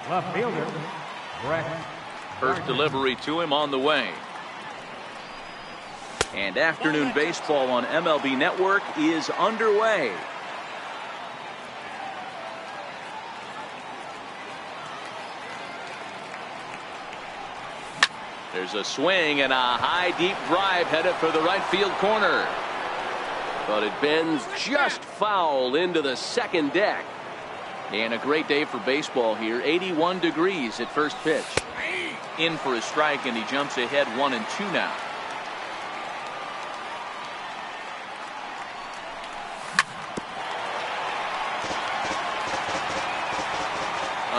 Left fielder, Brett. First delivery to him on the way. And afternoon baseball on MLB Network is underway. There's a swing and a high deep drive headed for the right field corner. But it bends just foul into the second deck. And a great day for baseball here. 81 degrees at first pitch. In for a strike, and he jumps ahead 1-2 now.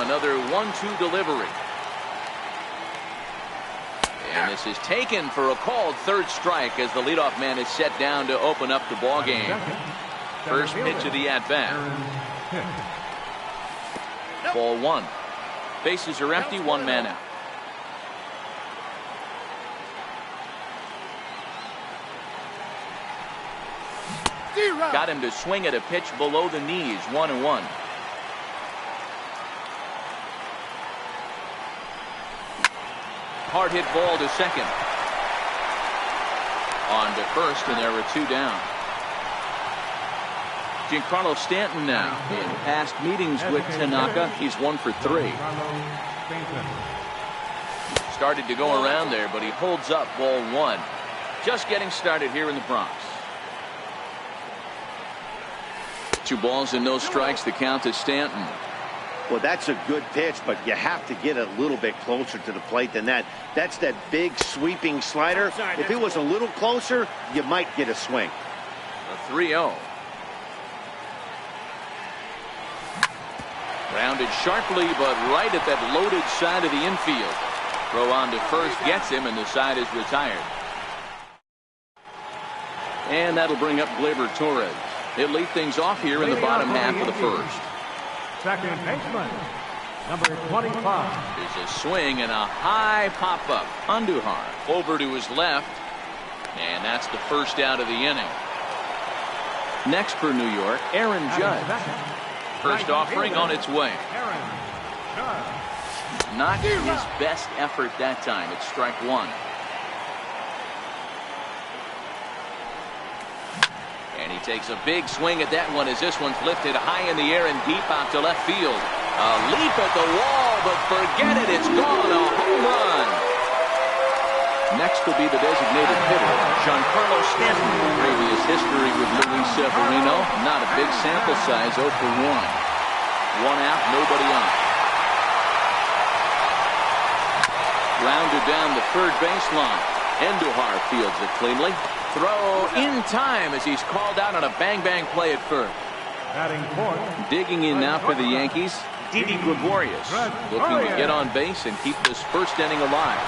Another 1-2 delivery. And this is taken for a called third strike as the leadoff man is set down to open up the ball game. First pitch of the at-bat. Ball one. Bases are empty, one man out. Got him to swing at a pitch below the knees, 1-1. Hard hit ball to second. On to first, and there were two down. Giancarlo Stanton now. In past meetings with Tanaka, he's 1 for 3. Started to go around there, but he holds up ball one. Just getting started here in the Bronx. 2 balls and no strikes, the count to Stanton. Well, that's a good pitch, but you have to get a little bit closer to the plate than that. That's that big sweeping slider. If it was a little closer, you might get a swing. A 3-0. Rounded sharply, but right at that loaded side of the infield. Throw on to first gets him, and the side is retired. And that'll bring up Gleyber Torres. He'll lead things off here in the bottom half of the first. Second baseman, number 25. There's a swing and a high pop-up. Andujar over to his left. And that's the first out of the inning. Next for New York, Aaron Judge. First offering on its way. Not his best effort that time. It's strike one. And he takes a big swing at that one as this one's lifted high in the air and deep out to left field. A leap at the wall, but forget it. It's gone. A home run. Next will be the designated hitter, Giancarlo Stanton. Previous history with Luis Severino. Not a big sample size, 0 for 1. 1 out, nobody on. Rounded down the third baseline. Andujar fields it cleanly. Throw in time as he's called out on a bang-bang play at first. Digging in now for the Yankees, Didi Gregorius, looking to get on base and keep this first inning alive.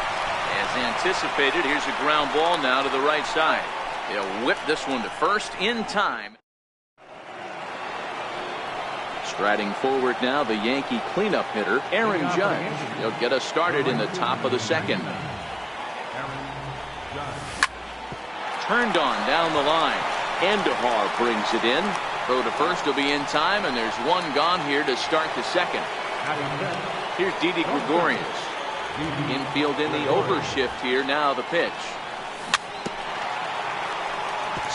As anticipated, here's a ground ball now to the right side. He'll whip this one to first in time. Striding forward now, the Yankee cleanup hitter, Aaron Judge. He'll get us started in the top of the second. Turned on down the line. Andujar brings it in. Throw to first will be in time, and there's one gone here to start the second. Here's Didi Gregorius. Infield in the overshift here. Now the pitch.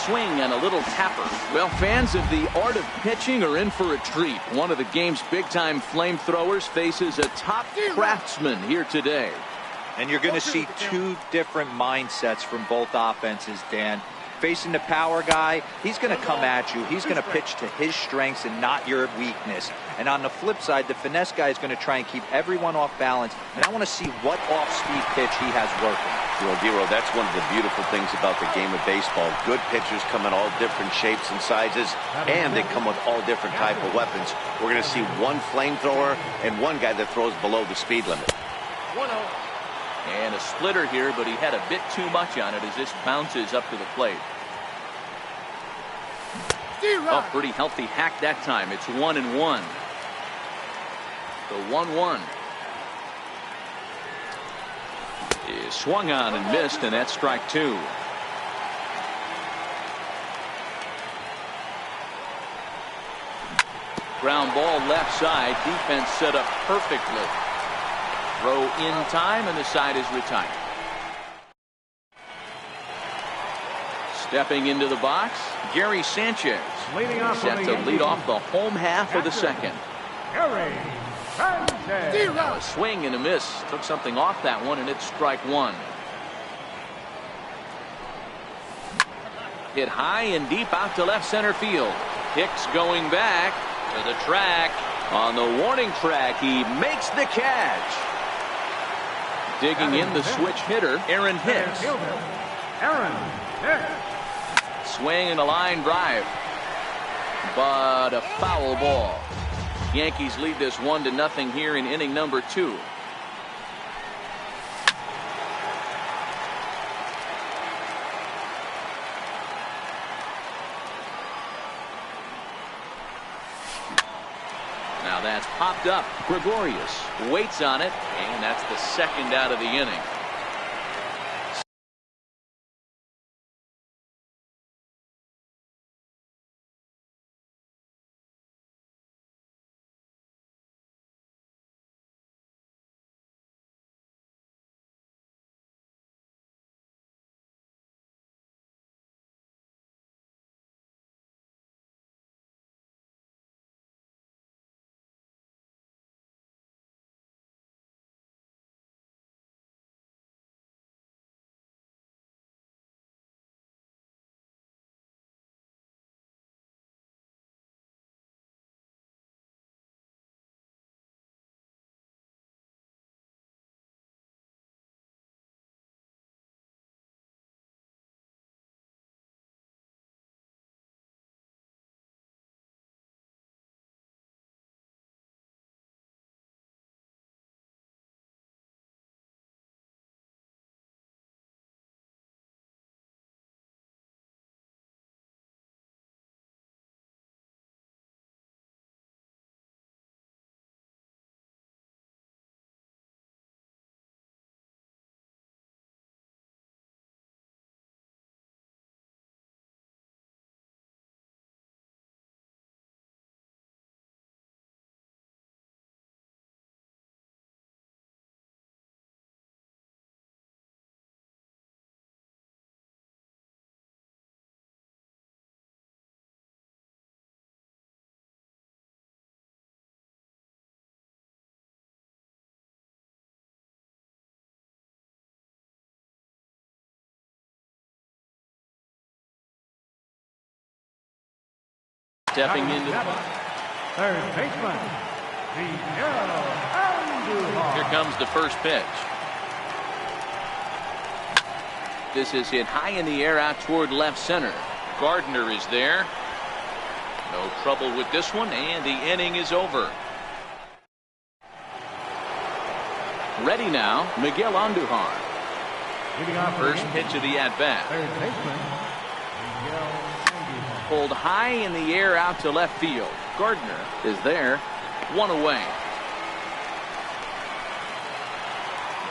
Swing and a little tapper. Well, fans of the art of pitching are in for a treat. One of the game's big-time flamethrowers faces a top craftsman here today. And you're going to see two different mindsets from both offenses, Dan. Facing the power guy, he's going to come at you. He's going to pitch to his strengths and not your weakness. And on the flip side, the finesse guy is going to try and keep everyone off balance. And I want to see what off-speed pitch he has working. Well, Dero, that's one of the beautiful things about the game of baseball. Good pitchers come in all different shapes and sizes, and they come with all different type of weapons. We're going to see one flamethrower and one guy that throws below the speed limit. 1-0. And a splitter here, but he had a bit too much on it as this bounces up to the plate. Oh, pretty healthy hack that time. It's 1-1. The 1-1 is swung on and missed, and that's strike two. Ground ball left side. Defense set up perfectly. Throw in time, and the side is retired. Stepping into the box, Gary Sanchez. Set to lead off the home half of the second. A swing and a miss. Took something off that one, and it's strike one. Hit high and deep out to left center field. Hicks going back to the track. On the warning track, he makes the catch. Digging in the switch hitter, Aaron Hicks. Swing and a line drive, but a foul ball. Yankees lead this 1-0 here in inning number 2. Now that's popped up. Gregorius waits on it, and that's the second out of the inning. Stepping into third baseman, here comes the first pitch. This is hit high in the air out toward left center. Gardner is there. No trouble with this one, and the inning is over. Ready now, Miguel Andujar. First pitch of the at-bat. third baseman, Miguel. Pulled high in the air out to left field. Gardner is there. One away.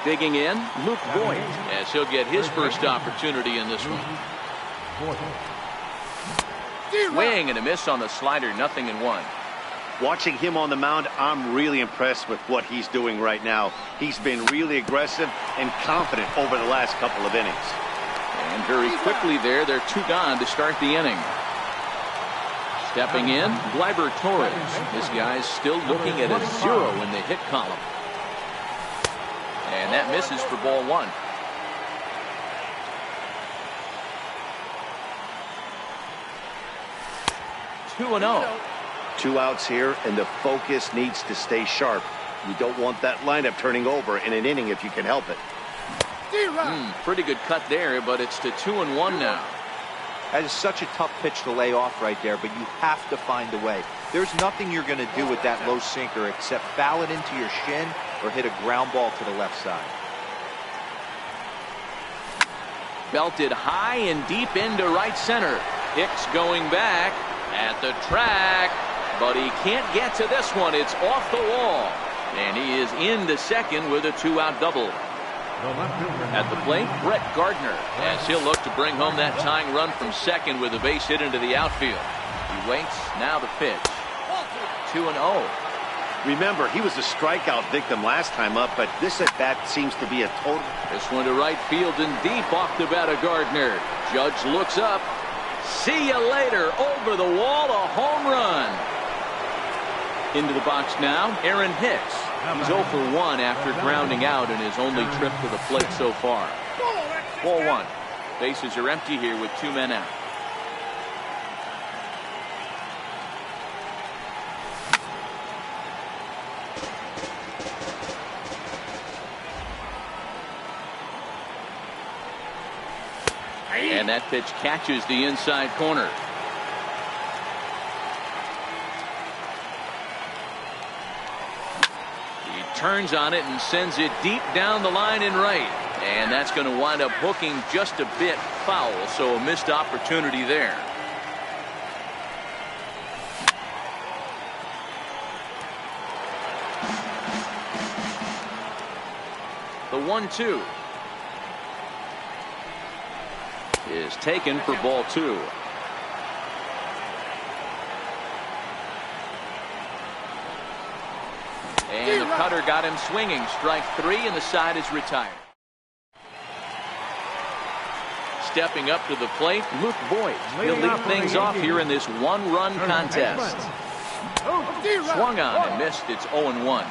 Digging in, Luke Voigt, as he'll get his first opportunity in this one. Swing and a miss on the slider, 0-1. Watching him on the mound, I'm really impressed with what he's doing right now. He's been really aggressive and confident over the last couple of innings. And very quickly there, they're 2 gone to start the inning. Stepping in, Gleyber Torres. This guy's still looking at a 0 in the hit column. And that misses for ball 1. Two and 0. 2 outs here, and the focus needs to stay sharp. You don't want that lineup turning over in an inning if you can help it. Pretty good cut there, but it's to 2-1 now. That is such a tough pitch to lay off right there, but you have to find a way. There's nothing you're going to do with that low sinker except foul it into your shin or hit a ground ball to the left side. Belted high and deep into right center. Hicks going back at the track, but he can't get to this one. It's off the wall, and he is into second with a 2-out double. At the plate, Brett Gardner, as he'll look to bring home that tying run from second with a base hit into the outfield. He waits, now the pitch. 2-0. Remember, he was a strikeout victim last time up, but this at bat seems to be a total. This one to right field and deep off the bat of Gardner. Judge looks up. See you later. Over the wall, a home run. Into the box now, Aaron Hicks. He's 0 for 1 after grounding out in his only trip to the plate so far. Ball 1. Bases are empty here with 2 men out. And that pitch catches the inside corner. He turns on it and sends it deep down the line in right. And that's going to wind up hooking just a bit foul, so a missed opportunity there. The 1-2 is taken for ball 2. And the cutter got him swinging. Strike 3, and the side is retired. Stepping up to the plate, Luke Boyd. He'll lead things off here in this one-run contest. Swung on and missed. It's 0-1.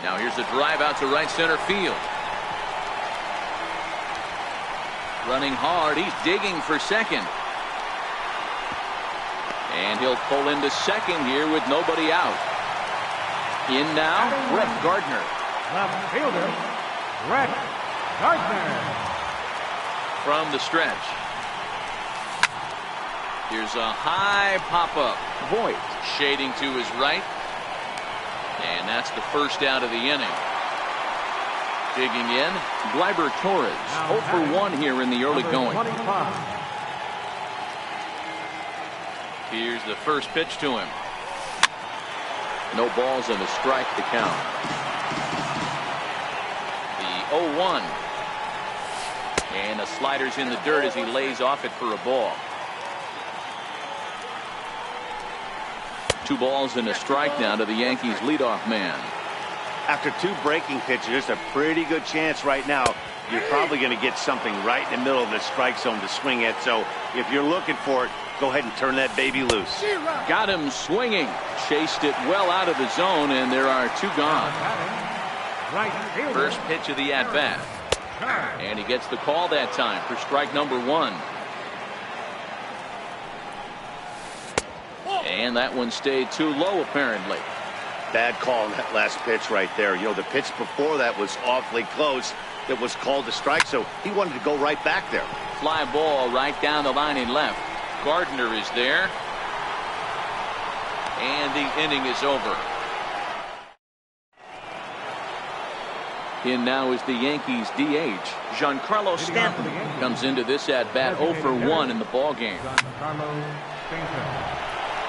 Now here's a drive out to right center field. Running hard. He's digging for second. And he'll pull into second here with nobody out. In now, Brett Gardner. Left fielder, Brett Gardner. From the stretch. Here's a high pop-up. Voigt shading to his right. And that's the first out of the inning. Digging in, Gleyber Torres. 0 for 1 here in the early going. Here's the first pitch to him. No balls and a strike to count. The 0-1. And the slider's in the dirt as he lays off it for a ball. 2 balls and a strike now to the Yankees leadoff man. After 2 breaking pitches, there's a pretty good chance right now you're probably going to get something right in the middle of the strike zone to swing at. So if you're looking for it, go ahead and turn that baby loose. Got him swinging. Chased it well out of the zone, and there are 2 gone. First pitch of the at-bat. And he gets the call that time for strike number 1. And that one stayed too low, apparently. Bad call on that last pitch right there. You know, the pitch before that was awfully close. It was called a strike, so he wanted to go right back there. Fly ball right down the line in left. Gardner is there. And the inning is over. In now is the Yankees DH. Giancarlo Stanton comes into this at-bat 0 for 1 in the ballgame.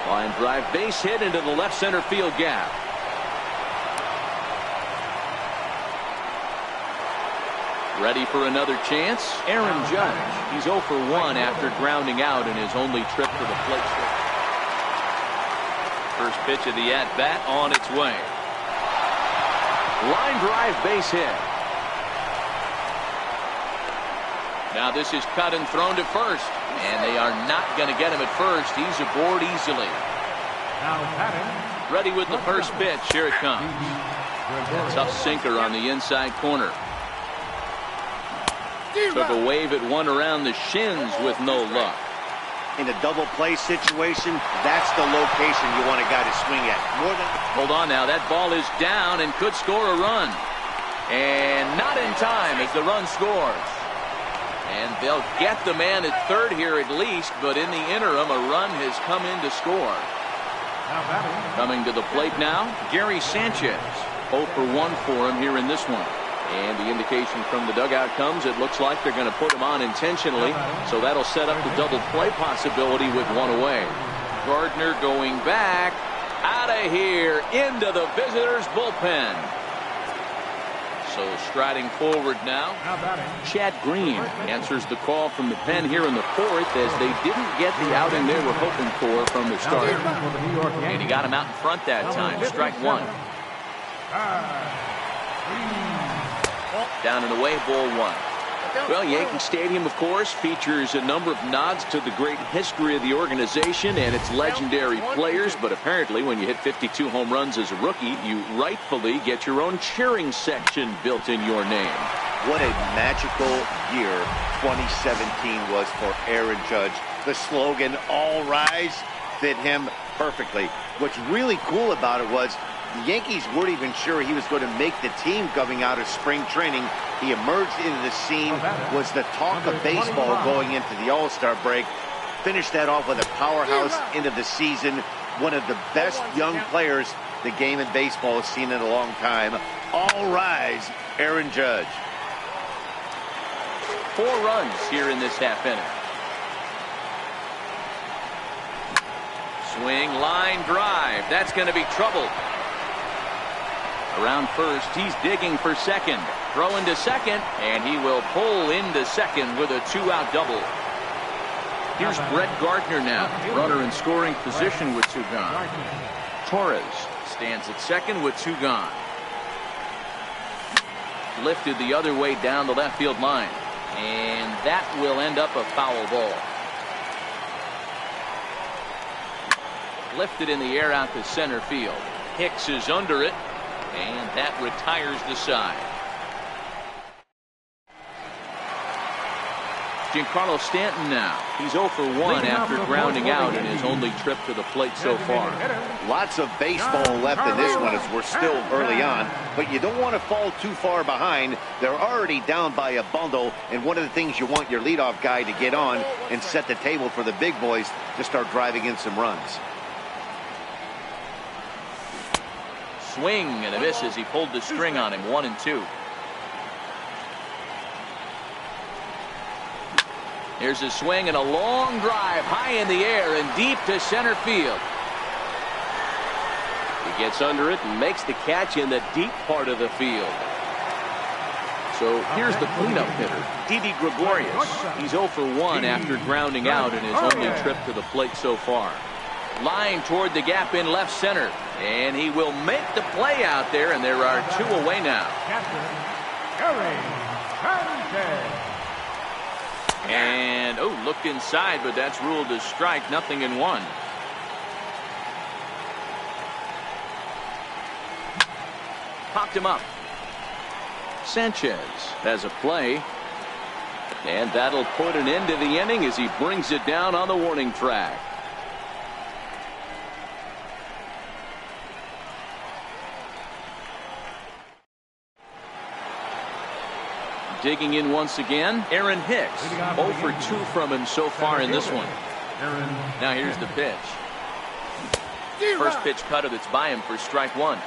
Line drive base hit into the left center field gap. Ready for another chance? Aaron Judge. He's 0 for 1 after grounding out in his only trip to the plate. First pitch of the at-bat on its way. Line drive base hit. Now this is cut and thrown to first. And they are not going to get him at first. He's aboard easily. Ready with the first pitch. Here it comes. A tough sinker on the inside corner. Took a wave at one around the shins with no luck. In a double play situation, that's the location you want a guy to swing at. Hold on now. That ball is down and could score a run. And not in time as the run scores. And they'll get the man at third here at least, but in the interim, a run has come in to score. Coming to the plate now, Gary Sanchez. 0 for 1 for him here in this one. And the indication from the dugout comes, it looks like they're going to put him on intentionally, so that'll set up the double play possibility with one away. Gardner going back, out of here, into the visitors' bullpen. So striding forward now, Chad Green answers the call from the pen here in the fourth, as they didn't get the outing they were hoping for from the start. And he got him out in front that time. Strike one. Down and away, ball one. Well, Yankee Stadium, of course, features a number of nods to the great history of the organization and its legendary players, but apparently when you hit 52 home runs as a rookie, you rightfully get your own cheering section built in your name. What a magical year 2017 was for Aaron Judge. The slogan, "All Rise," fit him perfectly. What's really cool about it was the Yankees weren't even sure he was going to make the team coming out of spring training. He emerged into the scene, was the talk of baseball going into the All-Star break, finished that off with a powerhouse end of the season. One of the best young players the game in baseball has seen in a long time. All rise, Aaron Judge. 4 runs here in this half inning. Swing, line drive. That's going to be trouble. Around first, he's digging for second. Throwing to second, and he will pull into second with a 2-out double. Here's Brett Gardner now, runner in scoring position with 2 gone. Torres stands at second with 2 gone. Lifted the other way down the left field line, and that will end up a foul ball. Lifted in the air out to center field. Hicks is under it, and that retires the side. Giancarlo Stanton now. He's 0 for 1 after grounding out in his only trip to the plate so far. Lots of baseball left in this one as we're still early on, but you don't want to fall too far behind. They're already down by a bundle, and one of the things you want your leadoff guy to get on and set the table for the big boys to start driving in some runs. Swing and a miss as he pulled the string on him. 1-2. Here's a swing and a long drive high in the air and deep to center field. He gets under it and makes the catch in the deep part of the field. So here's the cleanup hitter, Didi Gregorius. He's 0 for 1 after grounding out in his only trip to the plate so far. Line toward the gap in left center, and he will make the play out there, and there are 2 away now. And looked inside, but that's ruled a strike. 0-1. Popped him up. Sanchez has a play, and that'll put an end to the inning as he brings it down on the warning track. Digging in once again, Aaron Hicks. 0 for 2 from him so far in this one. Now here's the pitch. First pitch cutter that's by him for strike 1.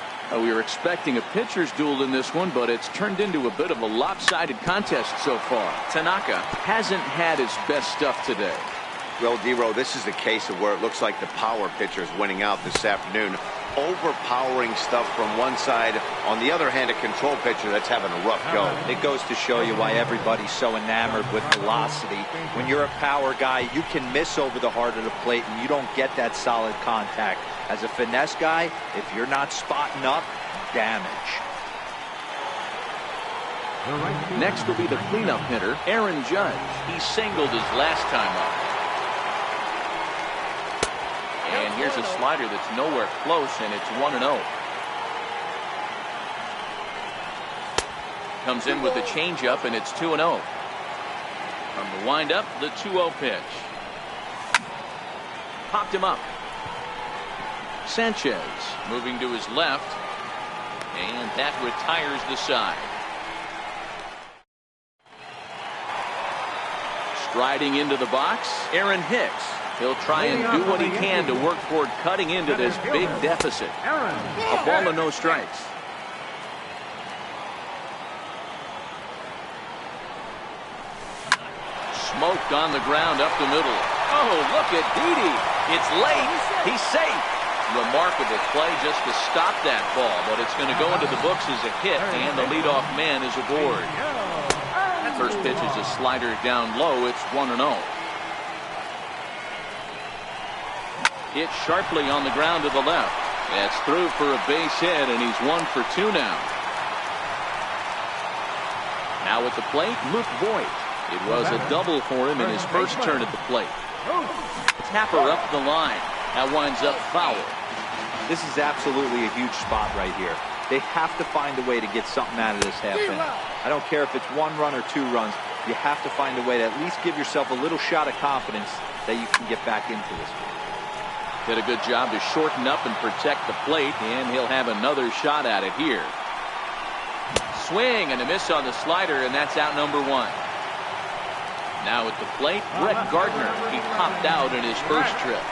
We were expecting a pitcher's duel in this one, but it's turned into a bit of a lopsided contest so far. Tanaka hasn't had his best stuff today. Well, D-Row, this is the case of where it looks like the power pitcher is winning out this afternoon. Overpowering stuff from one side. On the other hand, a control pitcher that's having a rough go. It goes to show you why everybody's so enamored with velocity. When you're a power guy, you can miss over the heart of the plate and you don't get that solid contact. As a finesse guy, if you're not spotting up, damage. Next will be the cleanup hitter, Aaron Judge. He singled his last time up. And here's a slider that's nowhere close, and it's 1-0. Comes in with a changeup, and it's 2-0. From the windup, the 2-0 pitch. Popped him up. Sanchez moving to his left, and that retires the side. Striding into the box, Aaron Hicks. He'll try and do what he can to work toward cutting into this big deficit. A ball and no strikes. Smoked on the ground up the middle. Oh, look at Didi. It's late. He's safe. Remarkable play just to stop that ball, but it's going to go into the books as a hit, and the leadoff man is aboard. First pitch is a slider down low. It's 1-0. Hit sharply on the ground to the left. That's through for a base hit, and he's 1 for 2 now. Now at the plate, Luke Voigt. It was a double for him in his first turn at the plate. Tapper up the line. That winds up foul. This is absolutely a huge spot right here. They have to find a way to get something out of this half inning. I don't care if it's 1 run or 2 runs. You have to find a way to at least give yourself a little shot of confidence that you can get back into this game. Did a good job to shorten up and protect the plate, and he'll have another shot at it here. Swing and a miss on the slider, and that's out number 1. Now at the plate, Brett Gardner. He popped out in his first trip.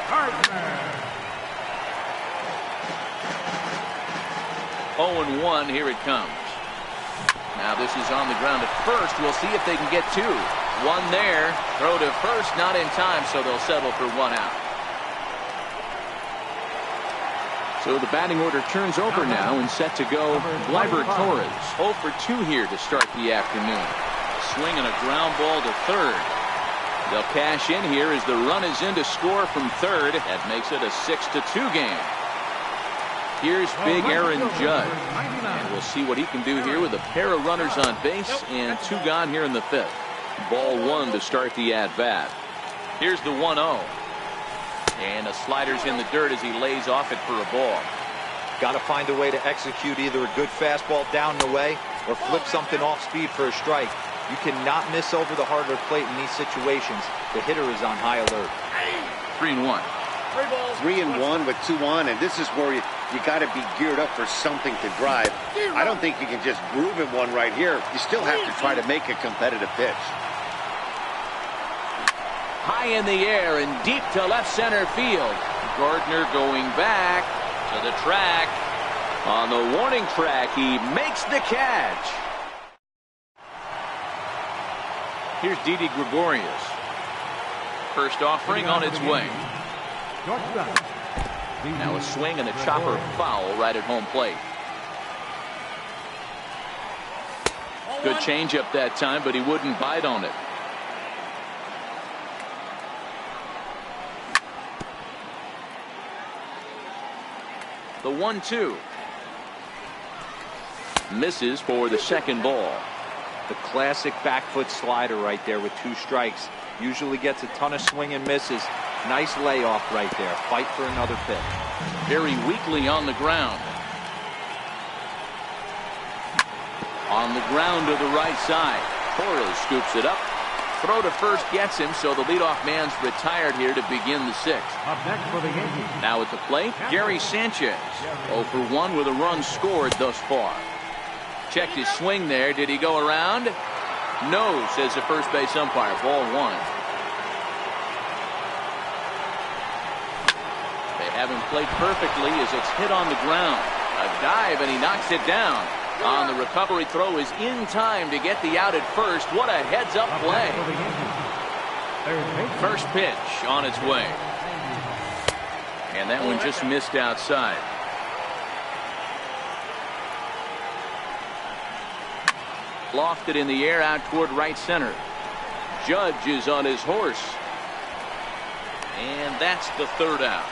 0-1, here it comes. Now this is on the ground at first. We'll see if they can get 2. 1 there. Throw to first, not in time, so they'll settle for 1 out. So the batting order turns over now, and set to go Gleyber Torres. 0 for 2 here to start the afternoon. Swing and a ground ball to third. They'll cash in here as the run is in to score from third. That makes it a 6-2 game. Here's big Aaron Judge, and we'll see what he can do here with a pair of runners on base and 2 gone here in the 5th. Ball 1 to start the at-bat. Here's the 1-0. And a slider's in the dirt as he lays off it for a ball. Got to find a way to execute either a good fastball down the way or flip something off speed for a strike. You cannot miss over the hardwood plate in these situations. The hitter is on high alert. 3-1. 3-1 with 2 on, and this is where you got to be geared up for something to drive. I don't think you can just groove in one right here. You still have to try to make a competitive pitch. High in the air and deep to left center field. Gardner going back to the track. On the warning track, he makes the catch. Here's Didi Gregorius. First offering on its way. Now a swing and a chopper foul right at home plate. Good changeup that time, but he wouldn't bite on it. The 1-2. Misses for the second ball. The classic back foot slider right there with 2 strikes. Usually gets a ton of swing and misses. Nice layoff right there. Fight for another pitch. Very weakly on the ground. On the ground to the right side. Torres scoops it up. Throw to first gets him, so the leadoff man's retired here to begin the 6th. Up next for the Yankees. Now at the plate, Gary Sanchez. 0 for 1 with a run scored thus far. Checked his swing there. Did he go around? No, says the first base umpire. Ball 1. They have him played perfectly as it's hit on the ground. A dive, and he knocks it down. On the recovery throw is in time to get the out at first. What a heads-up play. First pitch on its way. And that one just missed outside. Lofted in the air out toward right center. Judge is on his horse. And that's the 3rd out.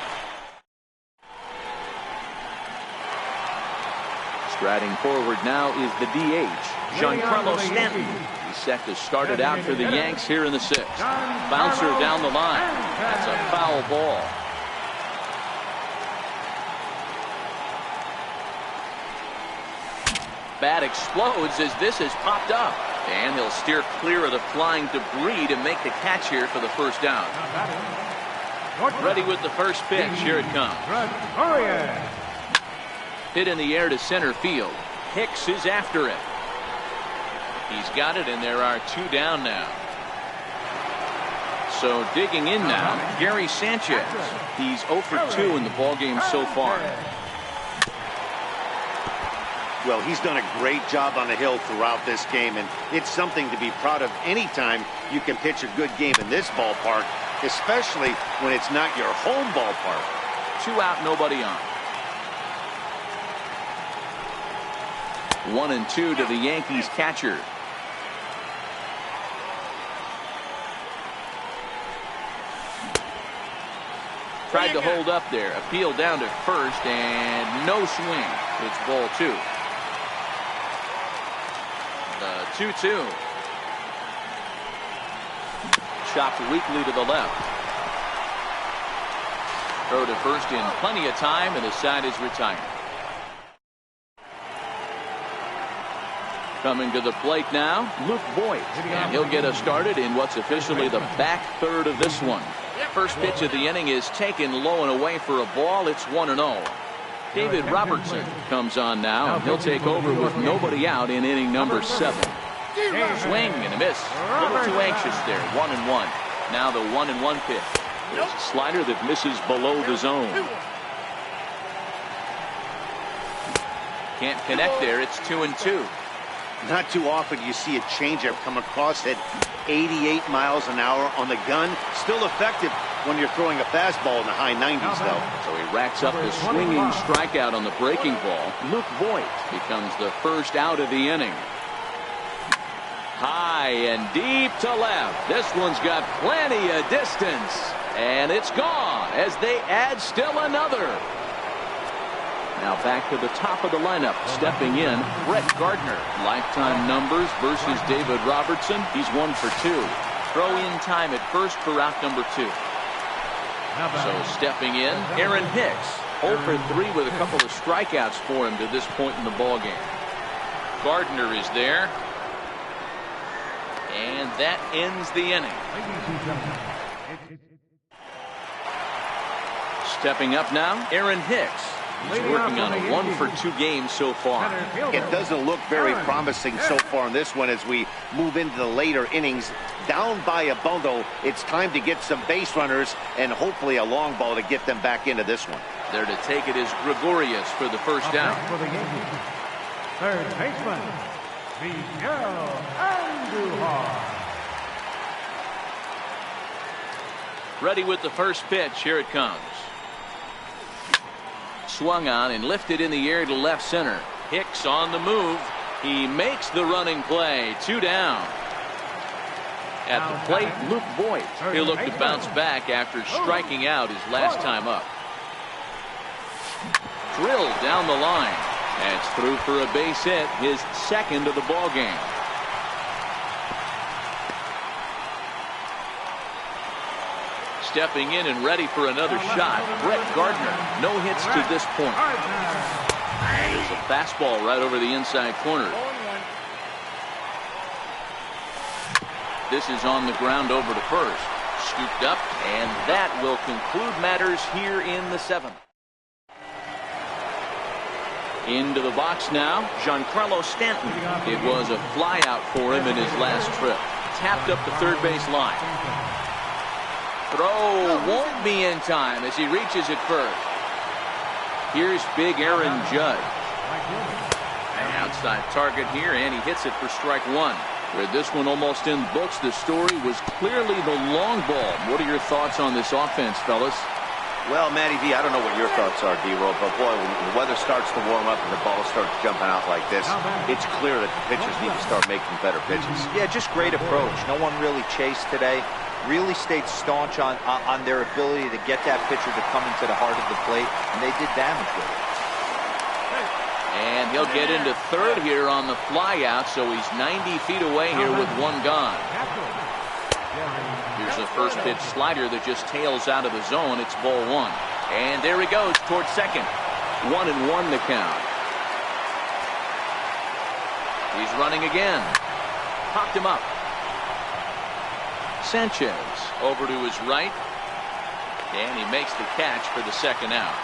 Striding forward now is the DH, Giancarlo Stanton. He's set to start it out for the Yanks here in the 6th. Bouncer down the line. That's a foul ball. Bat explodes as this has popped up. And he'll steer clear of the flying debris to make the catch here for the first down. Ready with the first pitch. Here it comes. Hit in the air to center field. Hicks is after it. He's got it, and there are 2 down now. So digging in now, Gary Sanchez. He's 0 for 2 in the ballgame so far. Well, he's done a great job on the hill throughout this game, and it's something to be proud of anytime you can pitch a good game in this ballpark, especially when it's not your home ballpark. 2 out, nobody on. 1-2 to the Yankees catcher. Tried to hold up there. Appeal down to first and no swing. It's ball 2. The 2-2. Chopped weakly to the left. Throw to first in plenty of time, and the side is retired. Coming to the plate now, Luke Voigt. And he'll get us started in what's officially the back third of this one. First pitch of the inning is taken low and away for a ball. It's 1-0. David Robertson comes on now, and he'll take over with nobody out in inning number 7. Swing and a miss. A little too anxious there. 1-1. Now the 1-1 pitch. There's a slider that misses below the zone. Can't connect there. It's 2-2. Not too often you see a changeup come across at 88 miles an hour on the gun. Still effective when you're throwing a fastball in the high 90s, though. So he racks up the swinging strikeout on the breaking ball. Luke Voigt becomes the first out of the inning. High and deep to left. This one's got plenty of distance. And it's gone as they add still another. Now back to the top of the lineup. Stepping in, Brett Gardner. Lifetime numbers versus David Robertson. He's 1 for 2. Throw in time at first for out number 2. So stepping in, Aaron Hicks. 0 for 3 with a couple of strikeouts for him to this point in the ballgame. Gardner is there. And that ends the inning. Stepping up now, Aaron Hicks. He's working on a 1 for 2 game so far. It doesn't look very promising so far in this one as we move into the later innings. Down by a bundle, it's time to get some base runners and hopefully a long ball to get them back into this one. There to take it is Gregorius for the first down. Third baseman, Miguel Andujar. Ready with the first pitch. Here it comes. Swung on and lifted in the air to left center. Hicks on the move. He makes the running play. 2 down. At the plate, Luke Voigt. He'll look to bounce back after striking out his last time up. Drilled down the line. That's through for a base hit, his second of the ball game. Stepping in and ready for another shot, Brett Gardner. No hits to this point. There's a fastball right over the inside corner. This is on the ground over to first. Scooped up, and that will conclude matters here in the 7th. Into the box now, Giancarlo Stanton. It was a flyout for him in his last trip. Tapped up the third base line. Throw won't be in time as he reaches it first. Here's big Aaron Judge. An outside target here, and he hits it for strike 1. With this one almost in books, the story was clearly the long ball. What are your thoughts on this offense, fellas? Well, Matty V, I don't know what your thoughts are, D-Roll, but boy, when the weather starts to warm up and the ball starts jumping out like this, it's clear that the pitchers need to start making better pitches. Yeah, just great approach. No one really chased today. Really stayed staunch on their ability to get that pitcher to come into the heart of the plate, and they did damage with it. And he'll get into third here on the flyout, so he's 90 feet away here with 1 gone. Here's the first pitch slider that just tails out of the zone. It's ball 1. And there he goes towards second. 1-1 the count. He's running again. Popped him up. Sanchez over to his right. And he makes the catch for the second out.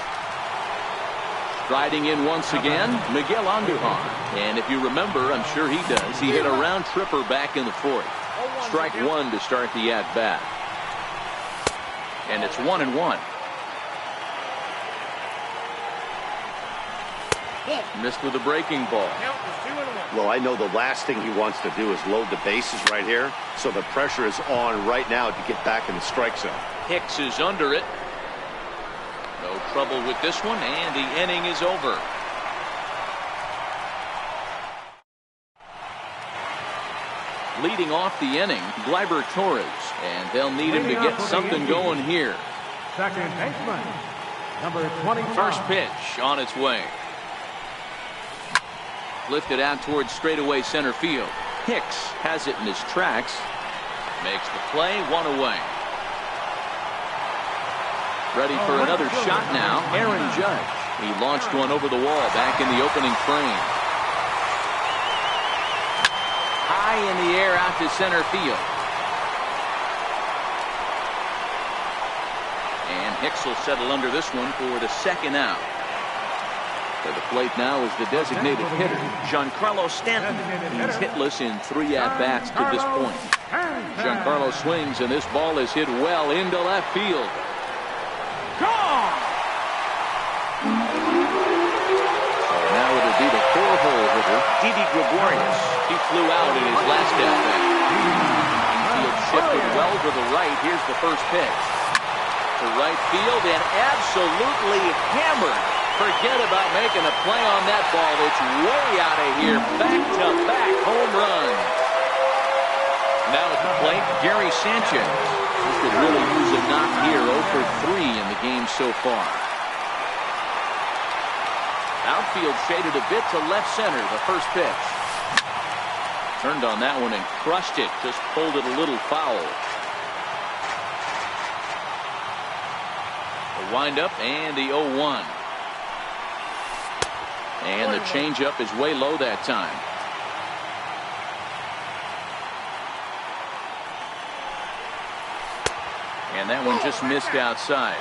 Riding in once again, Miguel Andujar. And if you remember, I'm sure he does, he hit a round tripper back in the 4th. Strike 1 to start the at-bat. And it's 1-1. Missed with a breaking ball. Well, I know the last thing he wants to do is load the bases right here, so the pressure is on right now to get back in the strike zone. Hicks is under it. No trouble with this one, and the inning is over. Leading off the inning, Gleyber Torres, and they'll need him to get something going here. Second baseman, number 25. First pitch on its way. Lifted out towards straightaway center field. Hicks has it in his tracks. Makes the play, one away. Ready for another shot now, Aaron Judge. He launched one over the wall back in the opening frame. High in the air out to center field. And Hicks will settle under this one for the second out. To the plate now is the designated hitter, Giancarlo Stanton. He's hitless in 3 at-bats to this point. Giancarlo swings, and this ball is hit well into left field. Gone! So now it'll be the 4-hole hitter, Didi Gregorius. He flew out in his last at-bat. Infield shifted well to the right. Here's the first pitch. To right field and absolutely hammered. Forget about making a play on that ball. It's way out of here. Back-to-back home run. Now at the plate, Gary Sanchez. This could really use a knock here. 0 for 3 in the game so far. Outfield shaded a bit to left center. The first pitch. Turned on that one and crushed it. Just pulled it a little foul. The windup and the 0-1. And the changeup is way low that time. And that one just missed outside.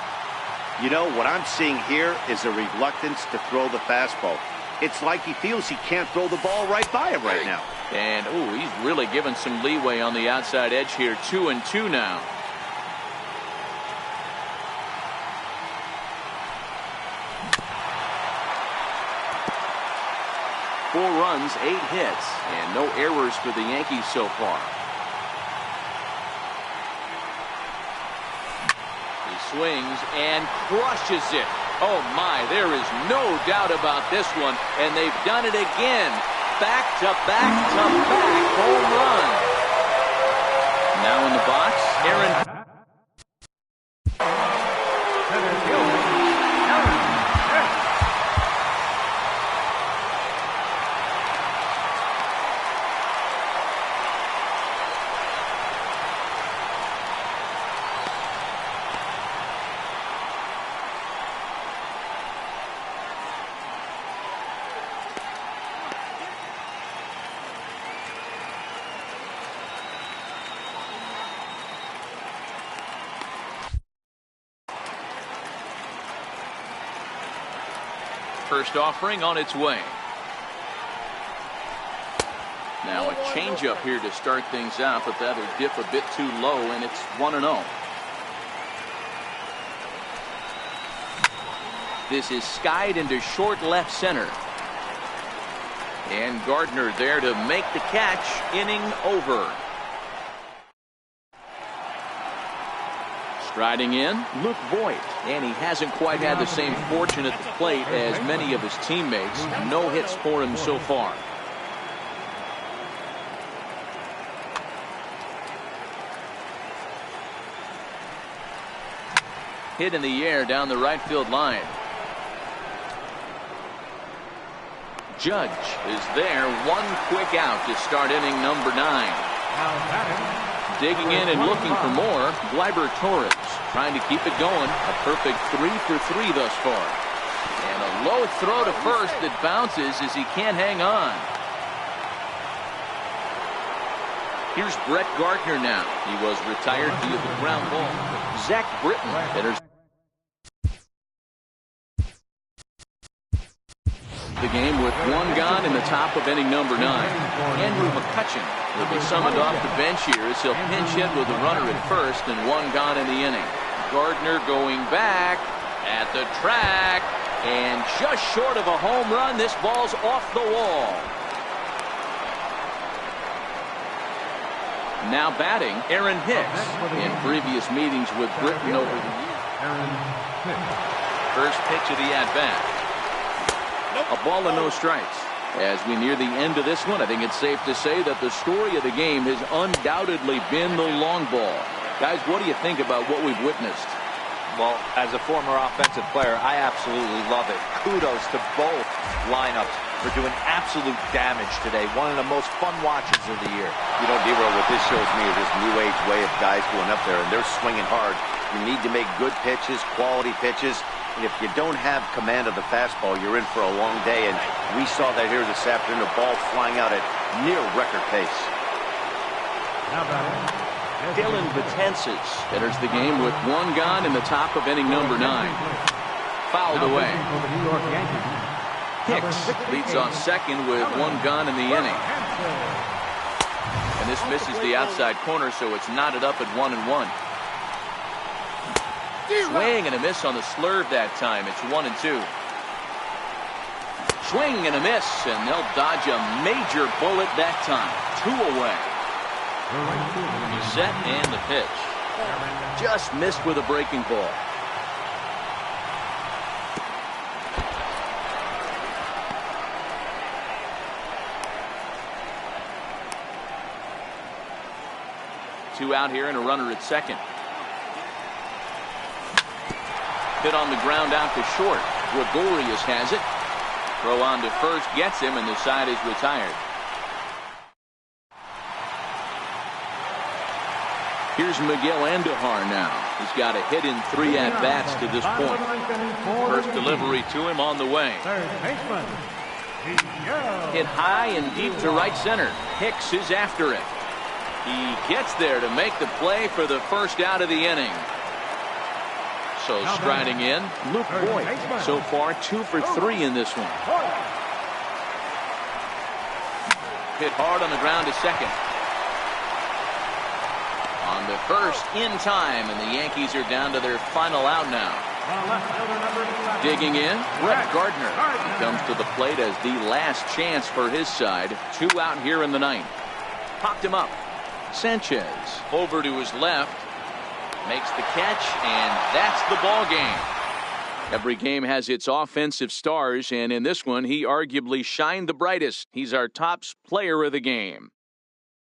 You know, what I'm seeing here is a reluctance to throw the fastball. It's like he feels he can't throw the ball right by him right now. And, ooh, he's really given some leeway on the outside edge here. 2-2 now. Four runs, 8 hits, and no errors for the Yankees so far. He swings and crushes it. Oh my, there is no doubt about this one, and they've done it again. Back-to-back-to-back home run. Now in the box, Aaron. First offering on its way. Now a changeup here to start things out, but that'll dip a bit too low, and it's 1-0. This is skied into short left center. And Gardner there to make the catch. Inning over. Striding in, Luke Voigt, and he hasn't quite had the same fortune at the plate as many of his teammates. No hits for him so far. Hit in the air down the right field line. Judge is there. One quick out to start inning number 9. Digging in and looking for more, Gleyber Torres trying to keep it going. A perfect 3 for 3 thus far. And a low throw to first that bounces as he can't hang on. Here's Brett Gardner now. He was retired via the ground ball. Zach Britton enters the game with 1 gone in the top of inning number 9. Andrew McCutchen will be summoned off the bench here as he'll pinch hit with a runner at first and 1 gone in the inning. Gardner going back at the track and just short of a home run. This ball's off the wall. Now batting, Aaron Hicks. In previous meetings with Britton over the years. First pitch of the at-bat. A ball and no strikes. As we near the end of this one, I think it's safe to say that the story of the game has undoubtedly been the long ball. Guys, what do you think about what we've witnessed? Well, as a former offensive player, I absolutely love it. Kudos to both lineups for doing absolute damage today. One of the most fun watches of the year. You know, D-Roll, what this shows me is this new age way of guys going up there, and they're swinging hard. You need to make good pitches, quality pitches. And if you don't have command of the fastball, you're in for a long day. And we saw that here this afternoon, a ball flying out at near record pace. Dylan Betances enters the game with one gone in the top of inning number 9. Fouled away. Hicks leads off second with one gone in the inning. And this misses the outside corner, so it's knotted up at 1-1. Swing and a miss on the slurve that time. It's 1-2. Swing and a miss, and they'll dodge a major bullet that time. 2 away. Set and the pitch. Just missed with a breaking ball. Two out here and a runner at second. Hit on the ground out to short. Gregorius has it. Throw on to first gets him, and the side is retired. Here's Miguel Andujar now. He's got a hit in 3 at-bats to this point. First delivery to him on the way. Hit high and deep to right center. Hicks is after it. He gets there to make the play for the first out of the inning. So striding in, Luke Boyd. So far, 2 for 3 in this one. Hit hard on the ground to second. On the first, in time, and the Yankees are down to their final out now. Digging in, Brett Gardner. He comes to the plate as the last chance for his side. 2 out here in the 9th. Popped him up. Sanchez over to his left. Makes the catch, and that's the ball game. Every game has its offensive stars, and in this one, he arguably shined the brightest. He's our top player of the game.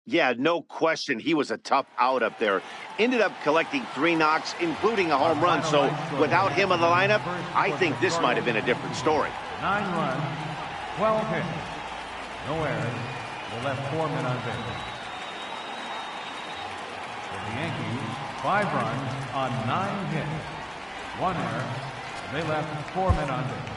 Yeah, no question. He was a tough out up there. Ended up collecting 3 knocks, including a home run. So without him in the lineup, I think this might have been a different story. 9 runs, 12 hits. No errors. They left 4 men on base. For the Yankees, 5 runs on 9 hits. 1 error. They left 4 men on base.